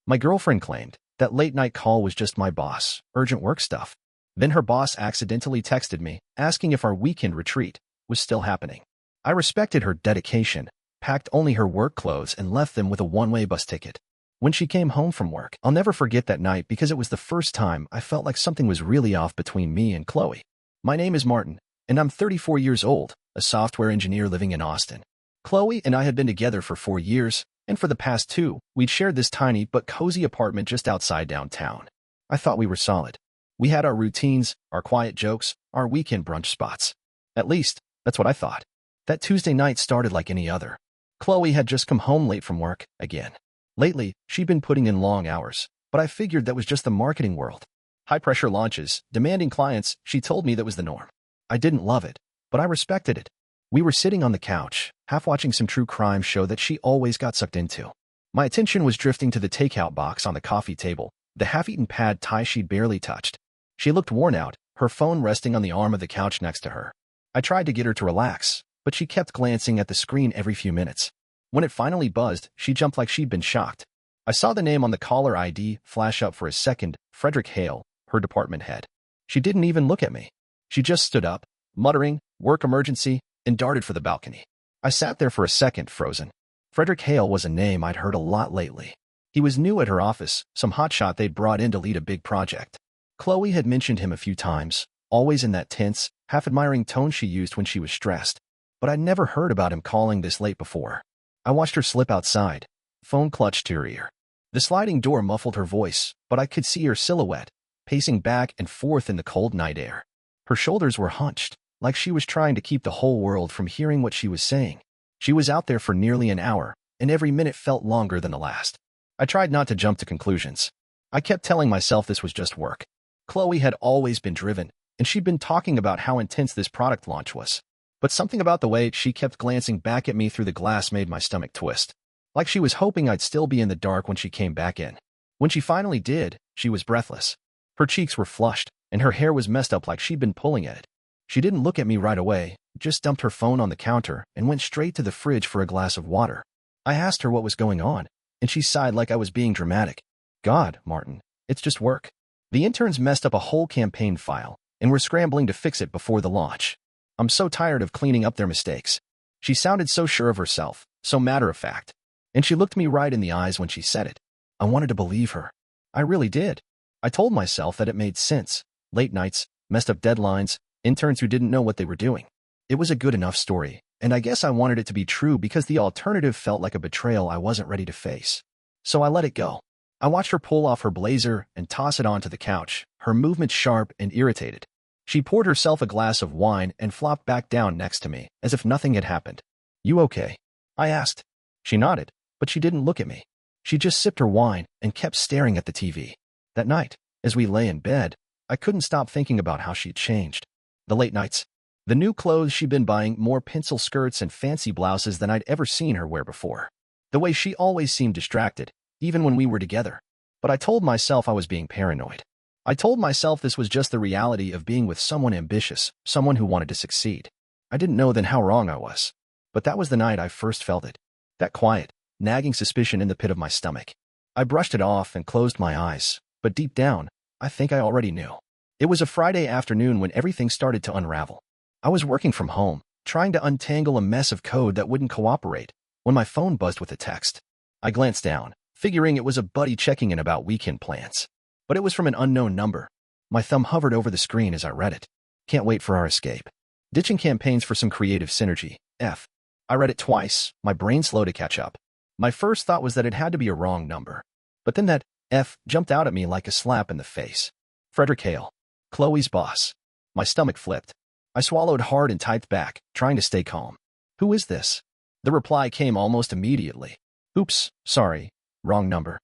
My girlfriend claimed that late-night call was just my boss, urgent work stuff. Then her boss accidentally texted me, asking if our weekend retreat was still happening. I respected her dedication, packed only her work clothes, and left them with a one-way bus ticket. When she came home from work, I'll never forget that night because it was the first time I felt like something was really off between me and Chloe. My name is Martin, and I'm 34 years old, a software engineer living in Austin. Chloe and I had been together for 4 years, and for the past 2, we'd shared this tiny but cozy apartment just outside downtown. I thought we were solid. We had our routines, our quiet jokes, our weekend brunch spots. At least, that's what I thought. That Tuesday night started like any other. Chloe had just come home late from work, again. Lately, she'd been putting in long hours, but I figured that was just the marketing world. High-pressure launches, demanding clients, she told me that was the norm. I didn't love it, but I respected it. We were sitting on the couch, half watching some true crime show that she always got sucked into. My attention was drifting to the takeout box on the coffee table, the half-eaten pad thai she'd barely touched. She looked worn out, her phone resting on the arm of the couch next to her. I tried to get her to relax, but she kept glancing at the screen every few minutes. When it finally buzzed, she jumped like she'd been shocked. I saw the name on the caller ID flash up for a second, Frederick Hale, her department head. She didn't even look at me. She just stood up, muttering, "Work emergency," and darted for the balcony. I sat there for a second, frozen. Frederick Hale was a name I'd heard a lot lately. He was new at her office, some hotshot they'd brought in to lead a big project. Chloe had mentioned him a few times, always in that tense, half-admiring tone she used when she was stressed. But I'd never heard about him calling this late before. I watched her slip outside, phone clutched to her ear. The sliding door muffled her voice, but I could see her silhouette, pacing back and forth in the cold night air. Her shoulders were hunched, like she was trying to keep the whole world from hearing what she was saying. She was out there for nearly an hour, and every minute felt longer than the last. I tried not to jump to conclusions. I kept telling myself this was just work. Chloe had always been driven, and she'd been talking about how intense this product launch was. But something about the way she kept glancing back at me through the glass made my stomach twist. Like she was hoping I'd still be in the dark when she came back in. When she finally did, she was breathless. Her cheeks were flushed, and her hair was messed up like she'd been pulling at it. She didn't look at me right away, just dumped her phone on the counter and went straight to the fridge for a glass of water. I asked her what was going on, and she sighed like I was being dramatic. "God, Martin, it's just work. The interns messed up a whole campaign file, and we're scrambling to fix it before the launch. I'm so tired of cleaning up their mistakes." She sounded so sure of herself, so matter-of-fact. And she looked me right in the eyes when she said it. I wanted to believe her. I really did. I told myself that it made sense. Late nights, messed up deadlines, interns who didn't know what they were doing. It was a good enough story, and I guess I wanted it to be true because the alternative felt like a betrayal I wasn't ready to face. So I let it go. I watched her pull off her blazer and toss it onto the couch, her movements sharp and irritated. She poured herself a glass of wine and flopped back down next to me, as if nothing had happened. "You okay?" I asked. She nodded, but she didn't look at me. She just sipped her wine and kept staring at the TV. That night, as we lay in bed, I couldn't stop thinking about how she'd changed. The late nights. The new clothes she'd been buying, more pencil skirts and fancy blouses than I'd ever seen her wear before. The way she always seemed distracted, even when we were together. But I told myself I was being paranoid. I told myself this was just the reality of being with someone ambitious, someone who wanted to succeed. I didn't know then how wrong I was. But that was the night I first felt it. That quiet, nagging suspicion in the pit of my stomach. I brushed it off and closed my eyes, but deep down, I think I already knew. It was a Friday afternoon when everything started to unravel. I was working from home, trying to untangle a mess of code that wouldn't cooperate, when my phone buzzed with a text. I glanced down, figuring it was a buddy checking in about weekend plans. But it was from an unknown number. My thumb hovered over the screen as I read it. "Can't wait for our escape. Ditching campaigns for some creative synergy. F." I read it twice, my brain slow to catch up. My first thought was that it had to be a wrong number. But then that F jumped out at me like a slap in the face. Frederick Hale. Chloe's boss. My stomach flipped. I swallowed hard and typed back, trying to stay calm. "Who is this?" The reply came almost immediately. "Oops, sorry, wrong number."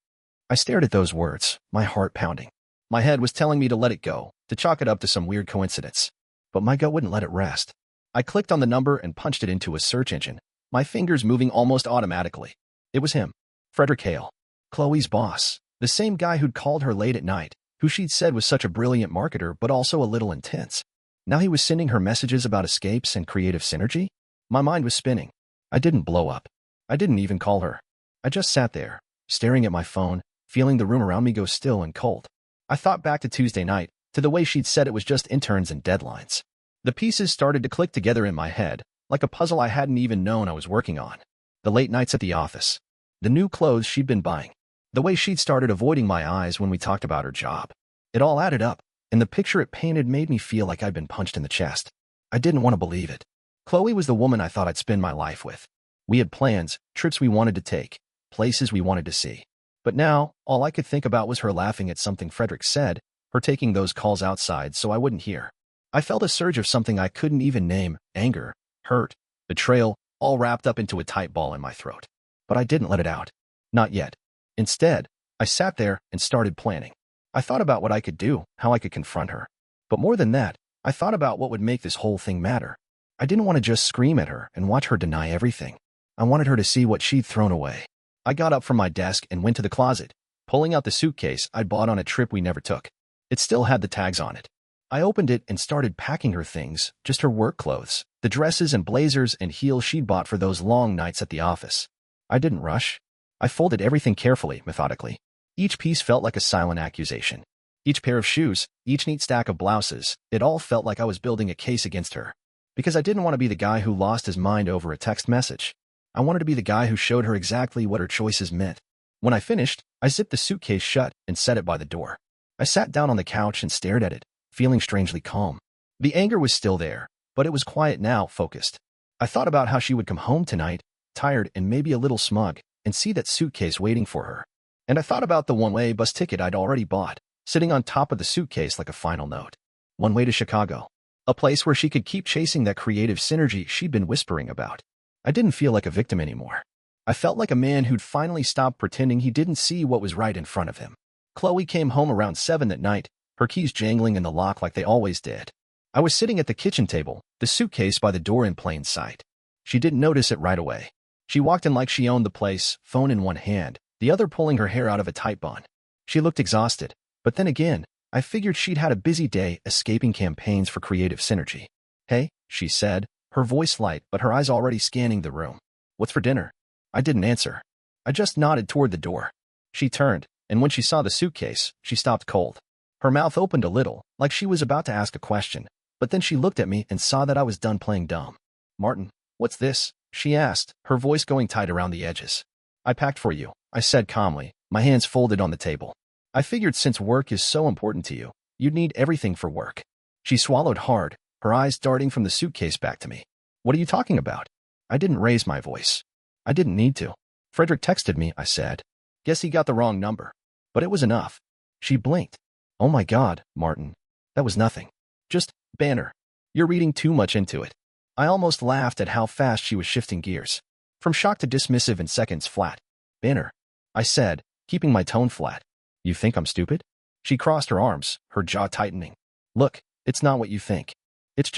I stared at those words, my heart pounding. My head was telling me to let it go, to chalk it up to some weird coincidence. But my gut wouldn't let it rest. I clicked on the number and punched it into a search engine, my fingers moving almost automatically. It was him. Frederick Hale. Chloe's boss. The same guy who'd called her late at night, who she'd said was such a brilliant marketer but also a little intense. Now he was sending her messages about escapes and creative synergy? My mind was spinning. I didn't blow up. I didn't even call her. I just sat there, staring at my phone, feeling the room around me go still and cold. I thought back to Tuesday night, to the way she'd said it was just interns and deadlines. The pieces started to click together in my head, like a puzzle I hadn't even known I was working on. The late nights at the office. The new clothes she'd been buying. The way she'd started avoiding my eyes when we talked about her job. It all added up, and the picture it painted made me feel like I'd been punched in the chest. I didn't want to believe it. Chloe was the woman I thought I'd spend my life with. We had plans, trips we wanted to take, places we wanted to see. But now, all I could think about was her laughing at something Frederick said, her taking those calls outside so I wouldn't hear. I felt a surge of something I couldn't even name, anger, hurt, betrayal, all wrapped up into a tight ball in my throat. But I didn't let it out. Not yet. Instead, I sat there and started planning. I thought about what I could do, how I could confront her. But more than that, I thought about what would make this whole thing matter. I didn't want to just scream at her and watch her deny everything. I wanted her to see what she'd thrown away. I got up from my desk and went to the closet, pulling out the suitcase I'd bought on a trip we never took. It still had the tags on it. I opened it and started packing her things, just her work clothes, the dresses and blazers and heels she'd bought for those long nights at the office. I didn't rush. I folded everything carefully, methodically. Each piece felt like a silent accusation. Each pair of shoes, each neat stack of blouses, it all felt like I was building a case against her. Because I didn't want to be the guy who lost his mind over a text message. I wanted to be the guy who showed her exactly what her choices meant. When I finished, I zipped the suitcase shut and set it by the door. I sat down on the couch and stared at it, feeling strangely calm. The anger was still there, but it was quiet now, focused. I thought about how she would come home tonight, tired and maybe a little smug, and see that suitcase waiting for her. And I thought about the one-way bus ticket I'd already bought, sitting on top of the suitcase like a final note. One way to Chicago. A place where she could keep chasing that creative synergy she'd been whispering about. I didn't feel like a victim anymore. I felt like a man who'd finally stopped pretending he didn't see what was right in front of him. Chloe came home around 7 that night, her keys jangling in the lock like they always did. I was sitting at the kitchen table, the suitcase by the door in plain sight. She didn't notice it right away. She walked in like she owned the place, phone in one hand, the other pulling her hair out of a tight bun. She looked exhausted, but then again, I figured she'd had a busy day escaping campaigns for creative synergy. "Hey," she said, her voice light but her eyes already scanning the room. "What's for dinner?" I didn't answer. I just nodded toward the door. She turned, and when she saw the suitcase, she stopped cold. Her mouth opened a little, like she was about to ask a question, but then she looked at me and saw that I was done playing dumb. "Martin, what's this?" she asked, her voice going tight around the edges. "I packed for you," I said calmly, my hands folded on the table. "I figured since work is so important to you, you'd need everything for work." She swallowed hard, her eyes darting from the suitcase back to me. "What are you talking about?" I didn't raise my voice. I didn't need to. "Frederick texted me," I said. "Guess he got the wrong number." But it was enough. She blinked. "Oh my God, Martin. That was nothing. Just banter. You're reading too much into it." I almost laughed at how fast she was shifting gears. From shock to dismissive in seconds flat. "Banter," I said, keeping my tone flat. "You think I'm stupid?" She crossed her arms, her jaw tightening. "Look, it's not what you think. It's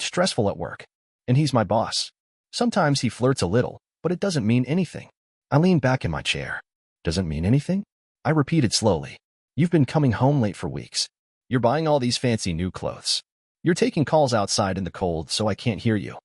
stressful at work. And he's my boss. Sometimes he flirts a little, but it doesn't mean anything." I leaned back in my chair. "Doesn't mean anything?" I repeated slowly. "You've been coming home late for weeks. You're buying all these fancy new clothes. You're taking calls outside in the cold so I can't hear you.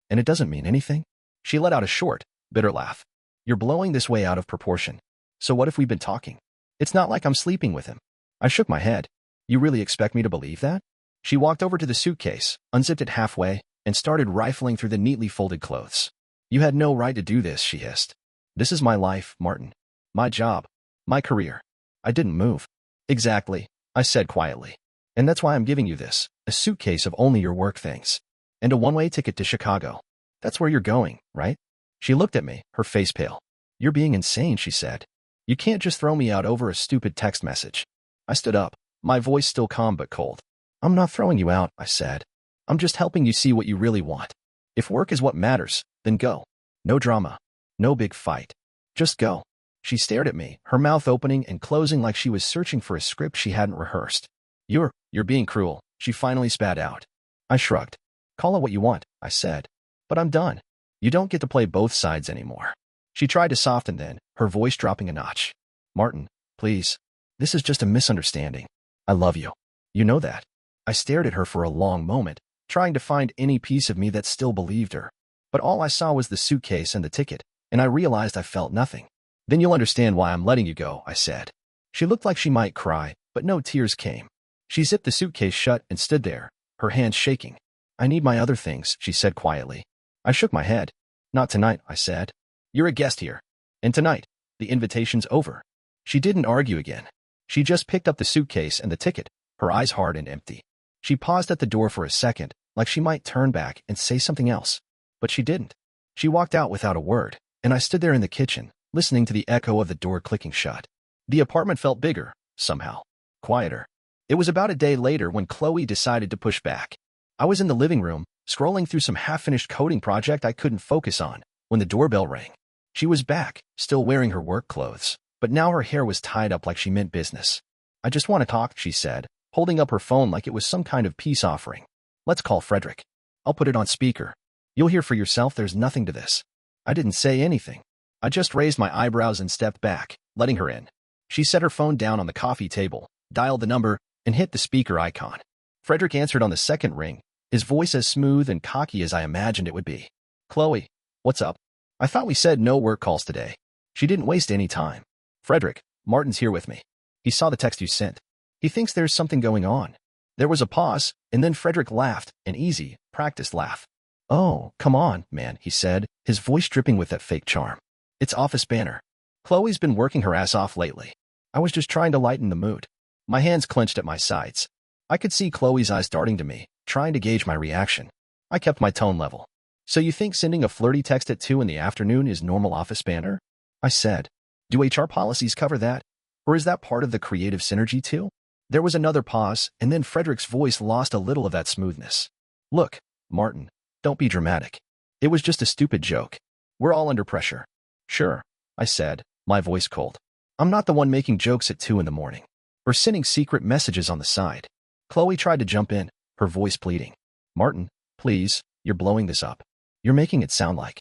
And it doesn't mean anything?" She let out a short, bitter laugh. "You're blowing this way out of proportion. So what if we've been talking? It's not like I'm sleeping with him." I shook my head. "You really expect me to believe that?" She walked over to the suitcase, unzipped it halfway, and started rifling through the neatly folded clothes. "You had no right to do this," she hissed. "This is my life, Martin. My job. My career." I didn't move. "Exactly," I said quietly. "And that's why I'm giving you this, a suitcase of only your work things. And a one-way ticket to Chicago. That's where you're going, right?" She looked at me, her face pale. "You're being insane," she said. "You can't just throw me out over a stupid text message." I stood up, my voice still calm but cold. "I'm not throwing you out," I said. "I'm just helping you see what you really want. If work is what matters, then go. No drama. No big fight. Just go." She stared at me, her mouth opening and closing like she was searching for a script she hadn't rehearsed. You're being cruel," she finally spat out. I shrugged. "Call it what you want," I said. "But I'm done. You don't get to play both sides anymore." She tried to soften then, her voice dropping a notch. "Martin, please. This is just a misunderstanding. I love you. You know that." I stared at her for a long moment, trying to find any piece of me that still believed her. But all I saw was the suitcase and the ticket, and I realized I felt nothing. "Then you'll understand why I'm letting you go," I said. She looked like she might cry, but no tears came. She zipped the suitcase shut and stood there, her hands shaking. I need my other things, she said quietly. I shook my head. Not tonight, I said. You're a guest here. And tonight, the invitation's over. She didn't argue again. She just picked up the suitcase and the ticket, her eyes hard and empty. She paused at the door for a second, like she might turn back and say something else. But she didn't. She walked out without a word, and I stood there in the kitchen, listening to the echo of the door clicking shut. The apartment felt bigger, somehow. Quieter. It was about a day later when Chloe decided to push back. I was in the living room, scrolling through some half-finished coding project I couldn't focus on, when the doorbell rang. She was back, still wearing her work clothes, but now her hair was tied up like she meant business. I just want to talk, she said, holding up her phone like it was some kind of peace offering. Let's call Frederick. I'll put it on speaker. You'll hear for yourself there's nothing to this. I didn't say anything. I just raised my eyebrows and stepped back, letting her in. She set her phone down on the coffee table, dialed the number, and hit the speaker icon. Frederick answered on the second ring, his voice as smooth and cocky as I imagined it would be. Chloe, what's up? I thought we said no work calls today. She didn't waste any time. Frederick, Martin's here with me. He saw the text you sent. He thinks there's something going on. There was a pause, and then Frederick laughed, an easy, practiced laugh. Oh, come on, man, he said, his voice dripping with that fake charm. It's office banner. Chloe's been working her ass off lately. I was just trying to lighten the mood. My hands clenched at my sides. I could see Chloe's eyes darting to me, trying to gauge my reaction. I kept my tone level. So you think sending a flirty text at 2 in the afternoon is normal office banter? I said. Do HR policies cover that? Or is that part of the creative synergy too? There was another pause, and then Frederick's voice lost a little of that smoothness. Look, Martin, don't be dramatic. It was just a stupid joke. We're all under pressure. Sure, I said, my voice cold. I'm not the one making jokes at 2 in the morning. Or sending secret messages on the side. Chloe tried to jump in, her voice pleading. Martin, please, you're blowing this up. You're making it sound like.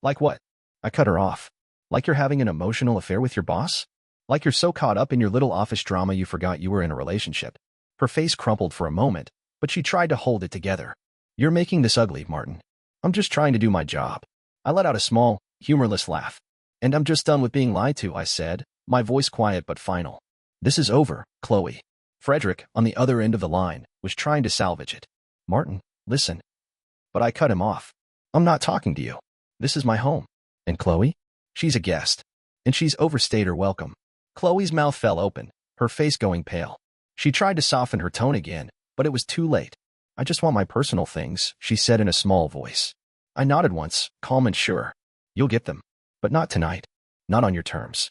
Like what? I cut her off. Like you're having an emotional affair with your boss? Like you're so caught up in your little office drama you forgot you were in a relationship. Her face crumpled for a moment, but she tried to hold it together. You're making this ugly, Martin. I'm just trying to do my job. I let out a small, humorless laugh. And I'm just done with being lied to, I said, my voice quiet but final. This is over, Chloe. Frederick, on the other end of the line, was trying to salvage it. Martin, listen. But I cut him off. I'm not talking to you. This is my home. And Chloe? She's a guest. And she's overstayed her welcome. Chloe's mouth fell open, her face going pale. She tried to soften her tone again, but it was too late. I just want my personal things, she said in a small voice. I nodded once, calm and sure. You'll get them. But not tonight. Not on your terms.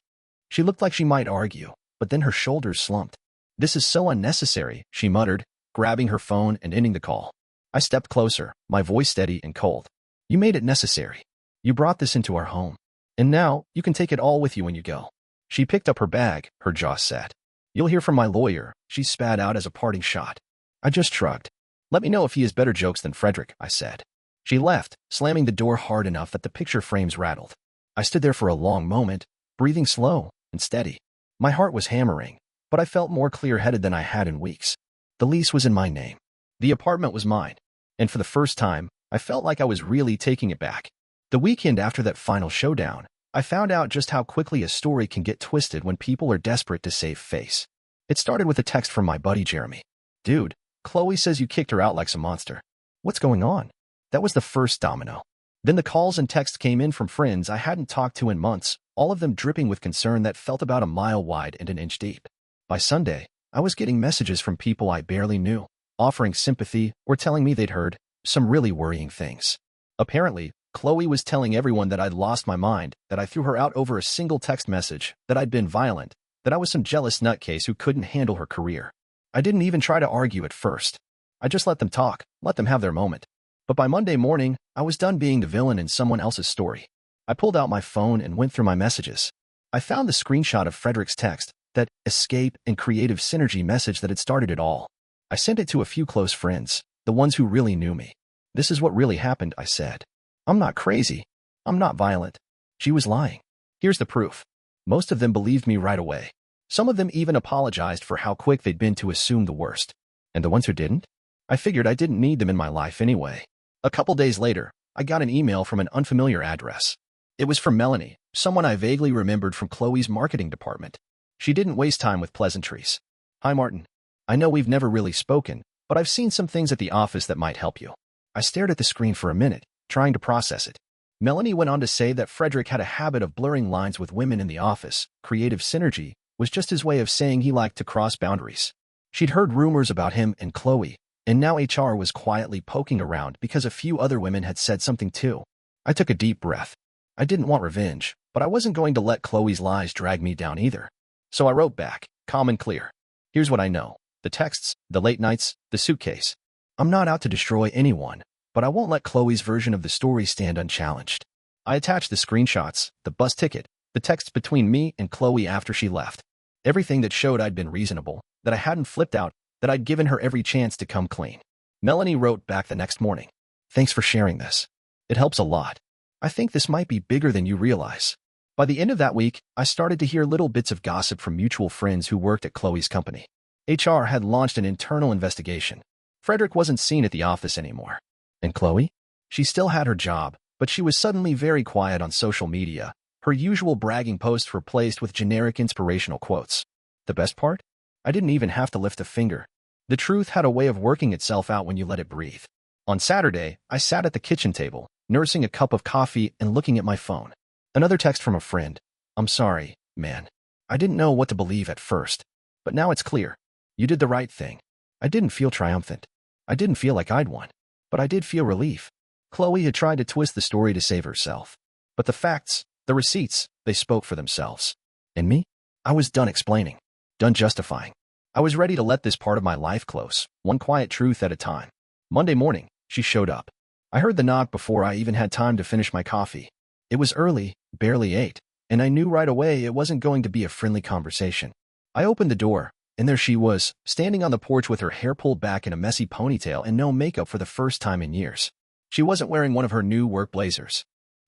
She looked like she might argue, but then her shoulders slumped. This is so unnecessary, she muttered, grabbing her phone and ending the call. I stepped closer, my voice steady and cold. You made it necessary. You brought this into our home. And now, you can take it all with you when you go. She picked up her bag, her jaw set. You'll hear from my lawyer, she spat out as a parting shot. I just shrugged. Let me know if he has better jokes than Frederick, I said. She left, slamming the door hard enough that the picture frames rattled. I stood there for a long moment, breathing slow and steady. My heart was hammering, but I felt more clear-headed than I had in weeks. The lease was in my name. The apartment was mine. And for the first time, I felt like I was really taking it back. The weekend after that final showdown, I found out just how quickly a story can get twisted when people are desperate to save face. It started with a text from my buddy Jeremy. Dude, Chloe says you kicked her out like some monster. What's going on? That was the first domino. Then the calls and texts came in from friends I hadn't talked to in months, all of them dripping with concern that felt about a mile wide and an inch deep. By Sunday, I was getting messages from people I barely knew, offering sympathy or telling me they'd heard some really worrying things. Apparently, Chloe was telling everyone that I'd lost my mind, that I threw her out over a single text message, that I'd been violent, that I was some jealous nutcase who couldn't handle her career. I didn't even try to argue at first. I just let them talk, let them have their moment. But by Monday morning, I was done being the villain in someone else's story. I pulled out my phone and went through my messages. I found the screenshot of Frederick's text, that escape and creative synergy message that had started it all. I sent it to a few close friends, the ones who really knew me. This is what really happened, I said. I'm not crazy. I'm not violent. She was lying. Here's the proof. Most of them believed me right away. Some of them even apologized for how quick they'd been to assume the worst. And the ones who didn't? I figured I didn't need them in my life anyway. A couple days later, I got an email from an unfamiliar address. It was from Melanie, someone I vaguely remembered from Chloe's marketing department. She didn't waste time with pleasantries. "Hi, Martin. I know we've never really spoken, but I've seen some things at the office that might help you." I stared at the screen for a minute, trying to process it. Melanie went on to say that Frederick had a habit of blurring lines with women in the office. Creative synergy was just his way of saying he liked to cross boundaries. She'd heard rumors about him and Chloe, and now HR was quietly poking around because a few other women had said something too. I took a deep breath. I didn't want revenge, but I wasn't going to let Chloe's lies drag me down either. So I wrote back, calm and clear. "Here's what I know. The texts, the late nights, the suitcase. I'm not out to destroy anyone, but I won't let Chloe's version of the story stand unchallenged." I attached the screenshots, the bus ticket, the texts between me and Chloe after she left. Everything that showed I'd been reasonable, that I hadn't flipped out, that I'd given her every chance to come clean. Melanie wrote back the next morning. "Thanks for sharing this. It helps a lot. I think this might be bigger than you realize." By the end of that week, I started to hear little bits of gossip from mutual friends who worked at Chloe's company. HR had launched an internal investigation. Frederick wasn't seen at the office anymore. And Chloe? She still had her job, but she was suddenly very quiet on social media. Her usual bragging posts replaced with generic inspirational quotes. The best part? I didn't even have to lift a finger. The truth had a way of working itself out when you let it breathe. On Saturday, I sat at the kitchen table, nursing a cup of coffee and looking at my phone. Another text from a friend. "I'm sorry, man. I didn't know what to believe at first. But now it's clear. You did the right thing." I didn't feel triumphant. I didn't feel like I'd won. But I did feel relief. Chloe had tried to twist the story to save herself. But the facts, the receipts, they spoke for themselves. And me? I was done explaining. Done justifying. I was ready to let this part of my life close, one quiet truth at a time. Monday morning, she showed up. I heard the knock before I even had time to finish my coffee. It was early, barely 8, and I knew right away it wasn't going to be a friendly conversation. I opened the door, and there she was, standing on the porch with her hair pulled back in a messy ponytail and no makeup for the first time in years. She wasn't wearing one of her new work blazers.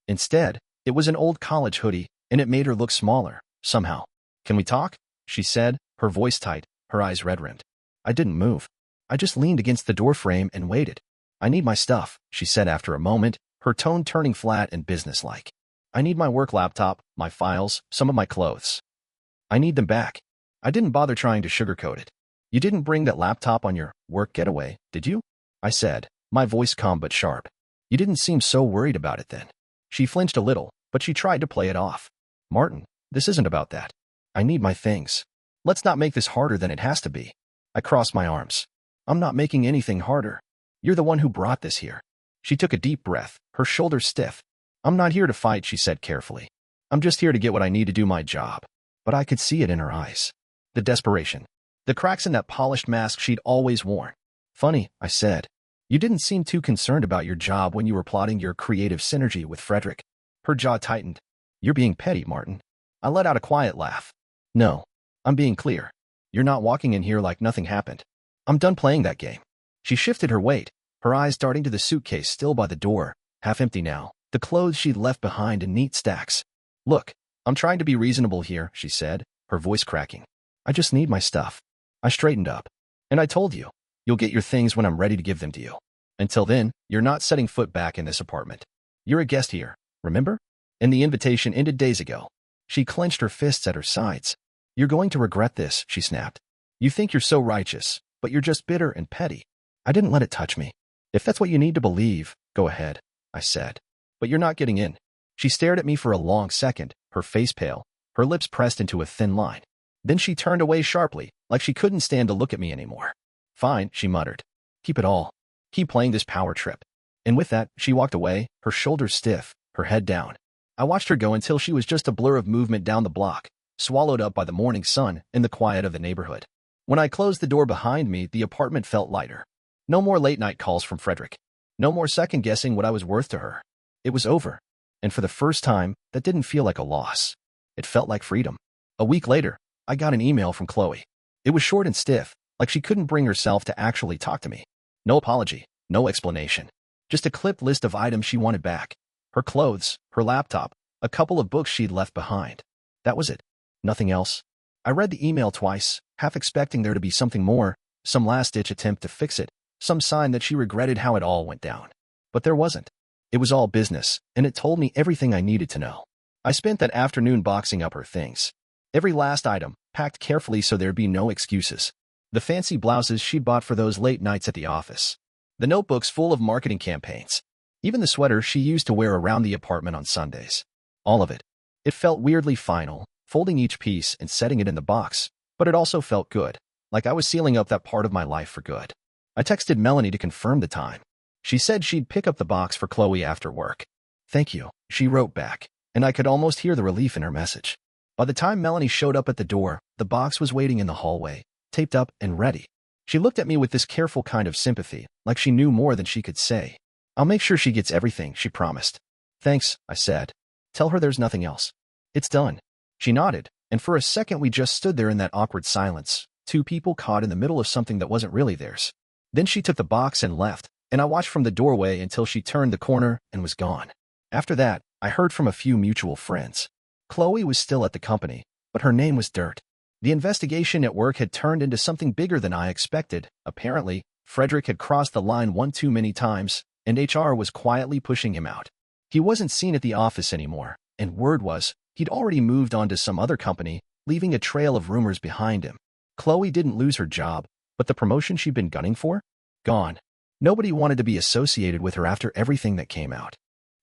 Instead, it was an old college hoodie, and it made her look smaller, somehow. "Can we talk?" she said, her voice tight, her eyes red-rimmed. I didn't move. I just leaned against the doorframe and waited. "I need my stuff," she said after a moment, her tone turning flat and businesslike. "I need my work laptop, my files, some of my clothes. I need them back." I didn't bother trying to sugarcoat it. "You didn't bring that laptop on your work getaway, did you?" I said, my voice calm but sharp. "You didn't seem so worried about it then." She flinched a little, but she tried to play it off. "Martin, this isn't about that. I need my things. Let's not make this harder than it has to be." I crossed my arms. "I'm not making anything harder. You're the one who brought this here." She took a deep breath, her shoulders stiff. "I'm not here to fight," she said carefully. "I'm just here to get what I need to do my job." But I could see it in her eyes. The desperation. The cracks in that polished mask she'd always worn. "Funny," I said. "You didn't seem too concerned about your job when you were plotting your creative synergy with Frederick." Her jaw tightened. "You're being petty, Martin." I let out a quiet laugh. "No, I'm being clear. You're not walking in here like nothing happened. I'm done playing that game." She shifted her weight, her eyes darting to the suitcase still by the door, half empty now, the clothes she'd left behind in neat stacks. "Look, I'm trying to be reasonable here," she said, her voice cracking. "I just need my stuff." I straightened up. "And I told you, you'll get your things when I'm ready to give them to you. Until then, you're not setting foot back in this apartment. You're a guest here, remember? And the invitation ended days ago." She clenched her fists at her sides. "You're going to regret this," she snapped. "You think you're so righteous, but you're just bitter and petty." I didn't let it touch me. "If that's what you need to believe, go ahead," I said. "But you're not getting in." She stared at me for a long second, her face pale, her lips pressed into a thin line. Then she turned away sharply, like she couldn't stand to look at me anymore. "Fine," she muttered. "Keep it all. Keep playing this power trip." And with that, she walked away, her shoulders stiff, her head down. I watched her go until she was just a blur of movement down the block, swallowed up by the morning sun and the quiet of the neighborhood. When I closed the door behind me, the apartment felt lighter. No more late-night calls from Frederick. No more second-guessing what I was worth to her. It was over. And for the first time, that didn't feel like a loss. It felt like freedom. A week later, I got an email from Chloe. It was short and stiff, like she couldn't bring herself to actually talk to me. No apology, no explanation. Just a clipped list of items she wanted back. Her clothes, her laptop, a couple of books she'd left behind. That was it. Nothing else. I read the email twice, half expecting there to be something more, some last-ditch attempt to fix it, some sign that she regretted how it all went down. But there wasn't. It was all business, and it told me everything I needed to know. I spent that afternoon boxing up her things. Every last item, packed carefully so there'd be no excuses. The fancy blouses she'd bought for those late nights at the office. The notebooks full of marketing campaigns. Even the sweater she used to wear around the apartment on Sundays. All of it. It felt weirdly final, folding each piece and setting it in the box, but it also felt good, like I was sealing up that part of my life for good. I texted Melanie to confirm the time. She said she'd pick up the box for Chloe after work. "Thank you," she wrote back, and I could almost hear the relief in her message. By the time Melanie showed up at the door, the box was waiting in the hallway, taped up and ready. She looked at me with this careful kind of sympathy, like she knew more than she could say. "I'll make sure she gets everything," she promised. "Thanks," I said. "Tell her there's nothing else." "It's done." She nodded, and for a second we just stood there in that awkward silence, two people caught in the middle of something that wasn't really theirs. Then she took the box and left, and I watched from the doorway until she turned the corner and was gone. After that, I heard from a few mutual friends. Chloe was still at the company, but her name was dirt. The investigation at work had turned into something bigger than I expected. Apparently, Frederick had crossed the line one too many times, and HR was quietly pushing him out. He wasn't seen at the office anymore, and word was, he'd already moved on to some other company, leaving a trail of rumors behind him. Chloe didn't lose her job, but the promotion she'd been gunning for? Gone. Nobody wanted to be associated with her after everything that came out.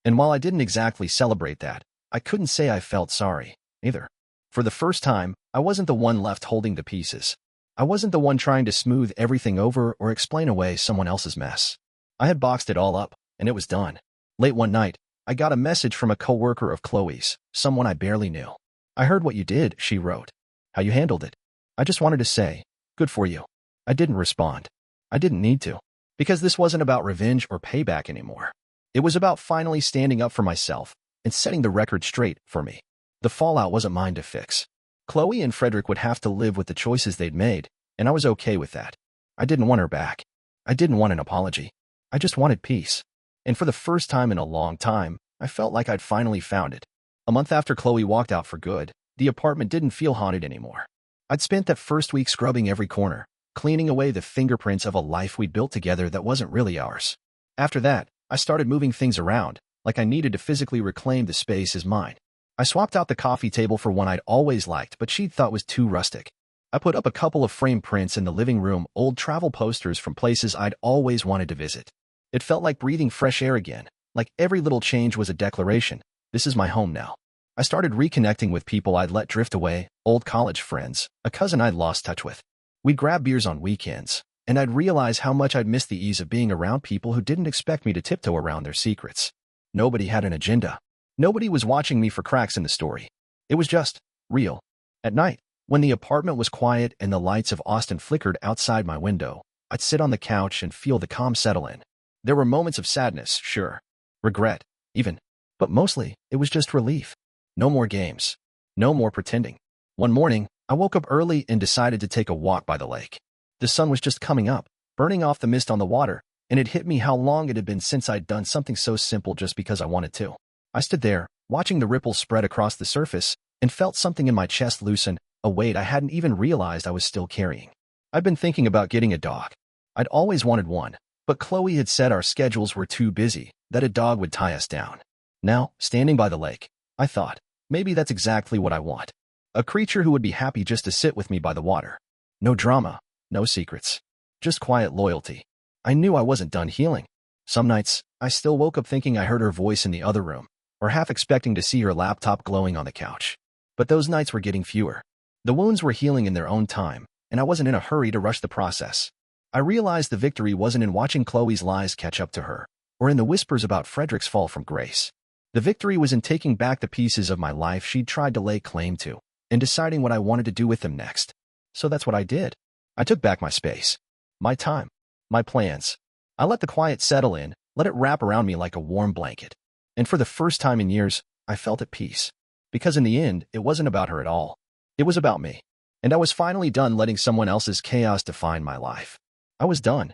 And while I didn't exactly celebrate that, I couldn't say I felt sorry, either. For the first time, I wasn't the one left holding the pieces. I wasn't the one trying to smooth everything over or explain away someone else's mess. I had boxed it all up, and it was done. Late one night, I got a message from a coworker of Chloe's, someone I barely knew. "I heard what you did," she wrote. "How you handled it. I just wanted to say, good for you." I didn't respond. I didn't need to, because this wasn't about revenge or payback anymore. It was about finally standing up for myself and setting the record straight for me. The fallout wasn't mine to fix. Chloe and Frederick would have to live with the choices they'd made, and I was okay with that. I didn't want her back. I didn't want an apology. I just wanted peace. And for the first time in a long time, I felt like I'd finally found it. A month after Chloe walked out for good, the apartment didn't feel haunted anymore. I'd spent that first week scrubbing every corner, cleaning away the fingerprints of a life we'd built together that wasn't really ours. After that, I started moving things around, like I needed to physically reclaim the space as mine. I swapped out the coffee table for one I'd always liked, but she'd thought was too rustic. I put up a couple of framed prints in the living room, old travel posters from places I'd always wanted to visit. It felt like breathing fresh air again, like every little change was a declaration. This is my home now. I started reconnecting with people I'd let drift away, old college friends, a cousin I'd lost touch with. We'd grab beers on weekends, and I'd realize how much I'd missed the ease of being around people who didn't expect me to tiptoe around their secrets. Nobody had an agenda. Nobody was watching me for cracks in the story. It was just real. At night, when the apartment was quiet and the lights of Austin flickered outside my window, I'd sit on the couch and feel the calm settle in. There were moments of sadness, sure. Regret, even. But mostly, it was just relief. No more games. No more pretending. One morning, I woke up early and decided to take a walk by the lake. The sun was just coming up, burning off the mist on the water, and it hit me how long it had been since I'd done something so simple just because I wanted to. I stood there, watching the ripples spread across the surface, and felt something in my chest loosen, a weight I hadn't even realized I was still carrying. I'd been thinking about getting a dog. I'd always wanted one, but Chloe had said our schedules were too busy, that a dog would tie us down. Now, standing by the lake, I thought, maybe that's exactly what I want. A creature who would be happy just to sit with me by the water. No drama, no secrets. Just quiet loyalty. I knew I wasn't done healing. Some nights, I still woke up thinking I heard her voice in the other room, or half expecting to see her laptop glowing on the couch. But those nights were getting fewer. The wounds were healing in their own time, and I wasn't in a hurry to rush the process. I realized the victory wasn't in watching Chloe's lies catch up to her, or in the whispers about Frederick's fall from grace. The victory was in taking back the pieces of my life she'd tried to lay claim to, and deciding what I wanted to do with them next. So that's what I did. I took back my space, my time, my plans. I let the quiet settle in, let it wrap around me like a warm blanket. And for the first time in years, I felt at peace. Because in the end, it wasn't about her at all. It was about me. And I was finally done letting someone else's chaos define my life. I was done.